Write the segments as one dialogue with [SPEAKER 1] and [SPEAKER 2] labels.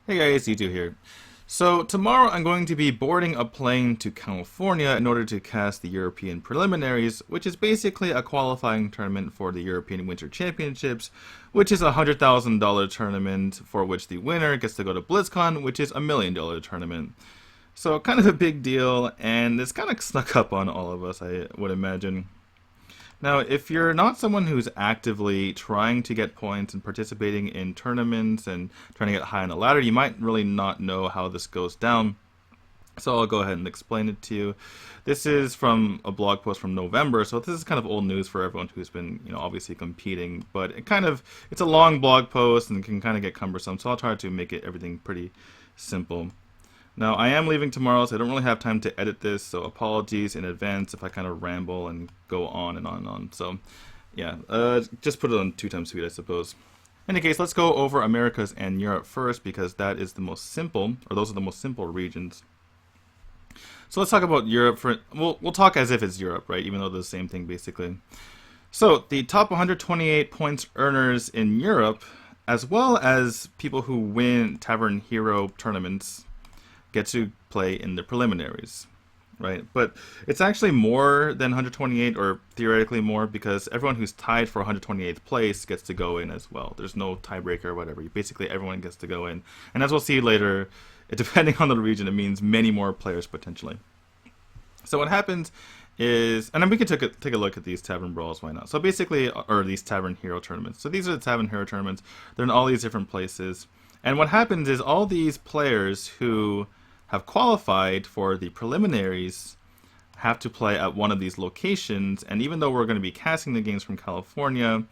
[SPEAKER 1] Hey guys, you here. So tomorrow I'm going to be boarding a plane to California in order to cast the European Preliminaries, which is basically a qualifying tournament for the European Winter Championships, which is a $100,000 tournament for which the winner gets to go to BlizzCon, which is $1 million tournament. So kind of a big deal, and it's kind of snuck up on all of us, I would imagine. Now, if you're not someone who's actively trying to get points and participating in tournaments and trying to get high on the ladder, you might really not know how this goes down. So I'll go ahead and explain it to you. This is from a blog post from November, so this is kind of old news for everyone who's been, obviously competing. But it's a long blog post and can kind of get cumbersome. So I'll try to make it everything pretty simple. Now, I am leaving tomorrow, so I don't really have time to edit this, so apologies in advance if I kind of ramble and go on and on and on. So, yeah, just put it on 2 times speed, I suppose. In any case, let's go over Americas and Europe first, because that is the most simple, or those are the most simple regions. So let's talk about Europe. We'll talk as if it's Europe, right, even though they're the same thing, basically. So, the top 128 points earners in Europe, as well as people who win Tavern Hero tournaments, get to play in the preliminaries, right? But it's actually more than 128, or theoretically more, because everyone who's tied for 128th place gets to go in as well. There's no tiebreaker or whatever. Basically, everyone gets to go in. And as we'll see later, depending on the region, it means many more players potentially. So what happens is, and then we can take a look at these Tavern Brawls, why not? So basically, or these Tavern Hero tournaments. So these are the Tavern Hero tournaments. They're in all these different places. And what happens is all these players who have qualified for the preliminaries have to play at one of these locations, and even though we're going to be casting the games from California,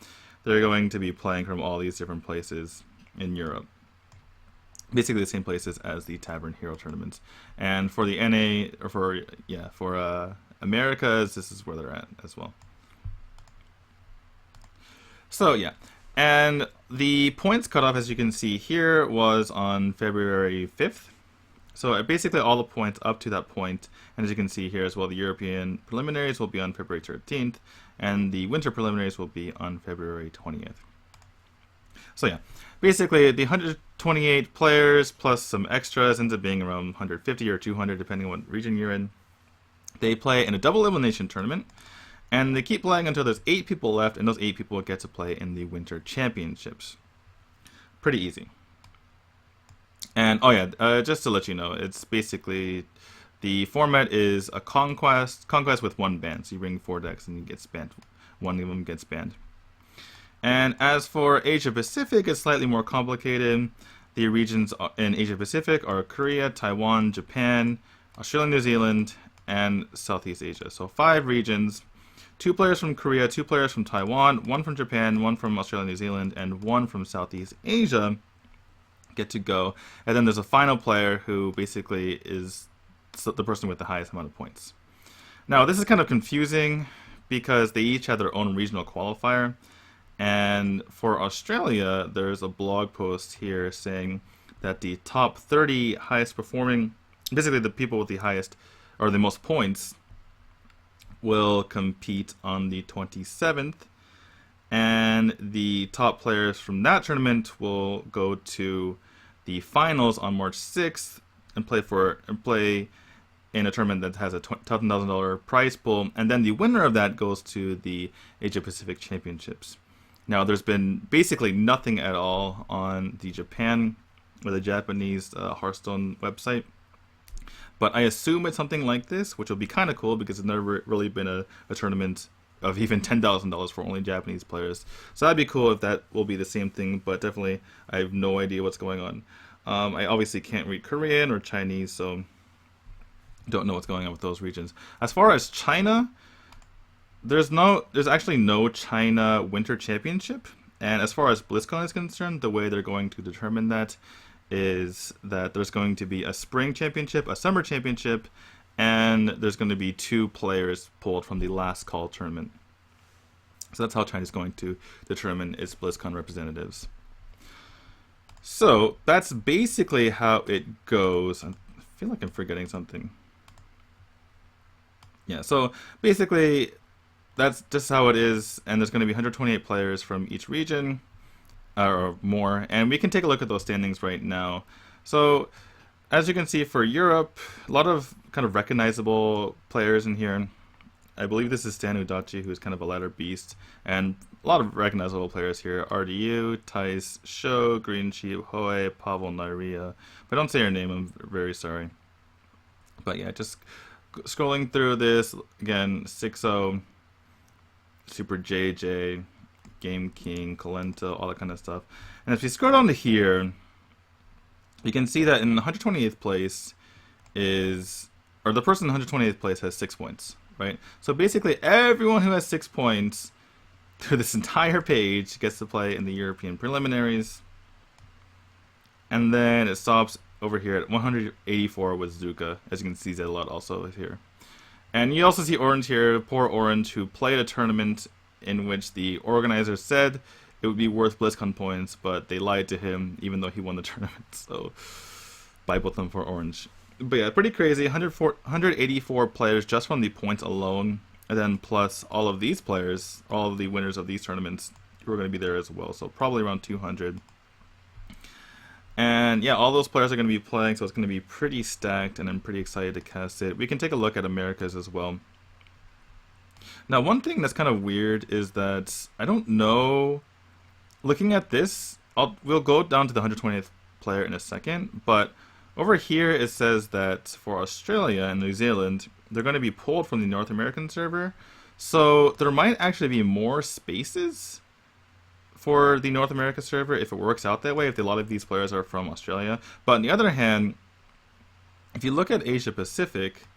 [SPEAKER 1] they're going to be playing from all these different places in Europe. Basically the same places as the Tavern Hero tournaments. And for the NA, or for Americas, this is where they're at as well. So yeah, and the points cutoff, as you can see here, was on February 5th. So basically all the points up to that point, and as you can see here as well, the European preliminaries will be on February 13th, and the winter preliminaries will be on February 20th. So yeah, basically the 128 players plus some extras ends up being around 150 or 200 depending on what region you're in. They play in a double elimination tournament, and they keep playing until there's 8 people left, and those 8 people get to play in the winter championships. Pretty easy. And oh yeah, just to let you know, it's basically the format is a conquest with 1 ban. So you bring 4 decks and you get banned. 1 of them gets banned. And as for Asia Pacific, it's slightly more complicated. The regions in Asia Pacific are Korea, Taiwan, Japan, Australia, New Zealand, and Southeast Asia. So 5 regions. 2 players from Korea, 2 players from Taiwan, 1 from Japan, 1 from Australia, New Zealand, and 1 from Southeast Asia get to go. And then there's a final player who basically is the person with the highest amount of points. Now, this is kind of confusing because they each have their own regional qualifier. And for Australia, there's a blog post here saying that the top 30 highest performing, basically the people with the highest or the most points, will compete on the 27th. And the top players from that tournament will go to the finals on March 6th and play in a tournament that has a $10,000 prize pool. And then the winner of that goes to the Asia Pacific Championships. Now, there's been basically nothing at all on the Japan or the Japanese Hearthstone website. But I assume it's something like this, which will be kind of cool because it's never really been a tournament of even $10,000 for only Japanese players. So that'd be cool if that will be the same thing, but definitely I have no idea what's going on. I obviously can't read Korean or Chinese, so don't know what's going on with those regions. As far as China, there's actually no China Winter Championship, and as far as BlizzCon is concerned, the way they're going to determine that is that there's going to be a Spring Championship, a Summer Championship, and there's going to be 2 players pulled from the last call tournament. So that's how China's going to determine its BlizzCon representatives. So that's basically how it goes. I feel like I'm forgetting something. Yeah, so basically that's just how it is, and there's going to be 128 players from each region, or more, and we can take a look at those standings right now. So as you can see for Europe, a lot of kind of recognizable players in here. I believe this is Stan Udachi, who's kind of a ladder beast, and a lot of recognizable players here. RDU, Thais, Sho, Green Sheep, Hoei, Pavel, Nairia. If I don't say your name, I'm very sorry. But yeah, just scrolling through this, again, 6-0, Super JJ, Game King, Kalenta, all that kind of stuff. And if you scroll down to here, you can see that in 128th place is, or the person in 128th place has 6 points, right? So basically everyone who has 6 points through this entire page gets to play in the European Preliminaries. And then it stops over here at 184 with Zuka. As you can see, Zedlot also is here. And you also see Orange here, poor Orange, who played a tournament in which the organizers said it would be worth BlizzCon points, but they lied to him even though he won the tournament. So, Bible them for Orange. But yeah, pretty crazy. 184 players just from the points alone, and then plus all of these players, all of the winners of these tournaments, who are going to be there as well. So probably around 200. And yeah, all those players are going to be playing, so it's going to be pretty stacked, and I'm pretty excited to cast it. We can take a look at Americas as well. Now, one thing that's kind of weird is that I don't know. Looking at this, we'll go down to the 120th player in a second, but over here it says that for Australia and New Zealand, they're going to be pulled from the North American server. So there might actually be more spaces for the North America server if it works out that way, if a lot of these players are from Australia. But on the other hand, if you look at Asia Pacific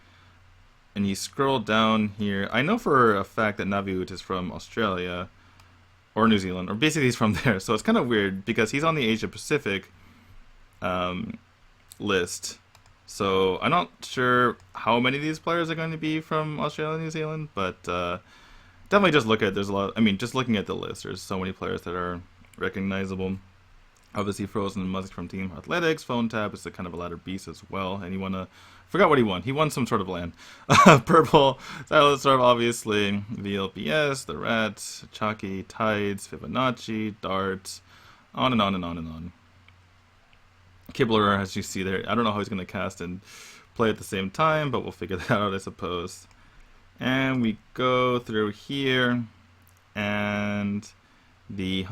[SPEAKER 1] and you scroll down here, I know for a fact that Naviut is from Australia or New Zealand, or basically he's from there. So it's kind of weird because he's on the Asia Pacific list. So I'm not sure how many of these players are going to be from Australia and New Zealand, but definitely just look at, there's a lot, I mean, just looking at the list, there's so many players that are recognizable. Obviously Frozen and Muzik from Team Athletics, Phone Tap is a kind of a ladder beast as well, and forgot what he won. He won some sort of land. Purple, Silastorm, obviously, VLPS, The Rat, Chalky, Tides, Fibonacci, Dart, on and on and on and on. Kibler, as you see there, I don't know how he's going to cast and play at the same time, but we'll figure that out, I suppose. And we go through here, and the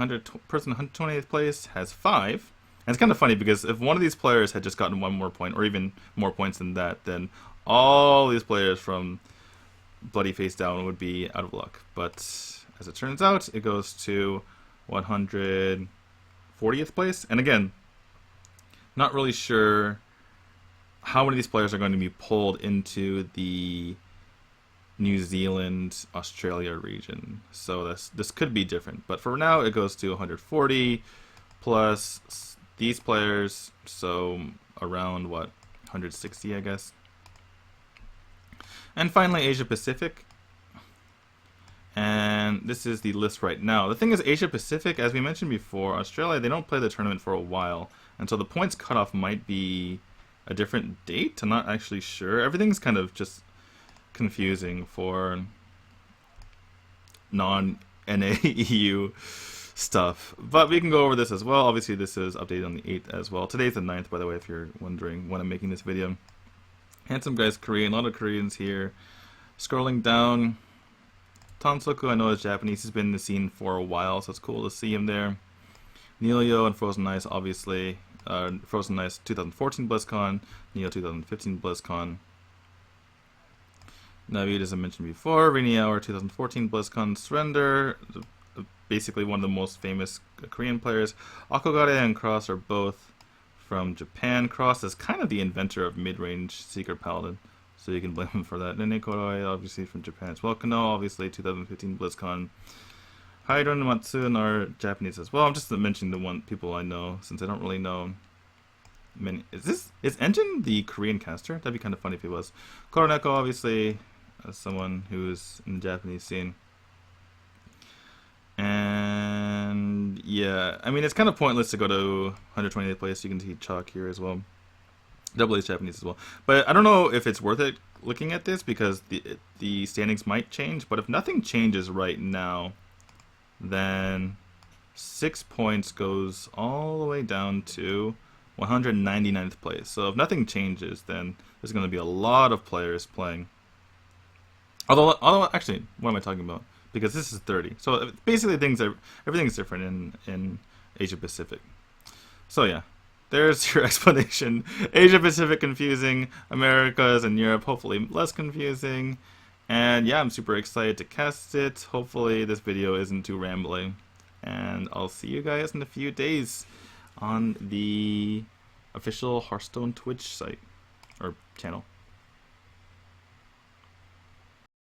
[SPEAKER 1] person in 120th place has 5. And it's kind of funny because if one of these players had just gotten 1 more point, or even more points than that, then all these players from Bloody Face Down would be out of luck. But as it turns out, it goes to 140th place. And again, not really sure how many of these players are going to be pulled into the New Zealand, Australia region. So this could be different. But for now, it goes to 140 plus these players, so around, what, 160, I guess. And finally, Asia Pacific. And this is the list right now. The thing is, Asia Pacific, as we mentioned before, Australia, they don't play the tournament for a while. And so the points cutoff might be a different date. I'm not actually sure. Everything's kind of just confusing for non-NAEU stuff. But we can go over this as well. Obviously, this is updated on the 8th as well. Today's the 9th, by the way, if you're wondering when I'm making this video. Handsome guy's Korean. A lot of Koreans here. Scrolling down, Tansoku, I know is Japanese. He's been in the scene for a while, so it's cool to see him there. Neilio and Frozen Ice, obviously. Frozen Ice 2014 BlizzCon, Neo 2015 BlizzCon. Navid, as I mentioned before, Rainy Hour 2014 BlizzCon, Surrender, basically one of the most famous Korean players. Akogare and Cross are both from Japan. Cross is kind of the inventor of mid-range Secret Paladin, so you can blame him for that. Nene Koroi, obviously from Japan as well. Kano, obviously 2015 BlizzCon. Hydron and Matsun are Japanese as well. I'm just mentioning the people I know, since I don't really know many. Is Engine the Korean caster? That'd be kind of funny if he was. Koroneko, obviously, as someone who's in the Japanese scene. And yeah, I mean, it's kind of pointless to go to 120th place. You can see Chalk here as well. Double A's Japanese as well. But I don't know if it's worth it looking at this, because the standings might change. But if nothing changes right now, then 6 points goes all the way down to 199th place. So if nothing changes, then there's going to be a lot of players playing. Although actually, what am I talking about? Because this is 30. So basically, everything's different in Asia Pacific. So yeah, there's your explanation. Asia Pacific confusing, Americas and Europe hopefully less confusing. And yeah, I'm super excited to cast it. Hopefully this video isn't too rambling. And I'll see you guys in a few days on the official Hearthstone Twitch site or channel.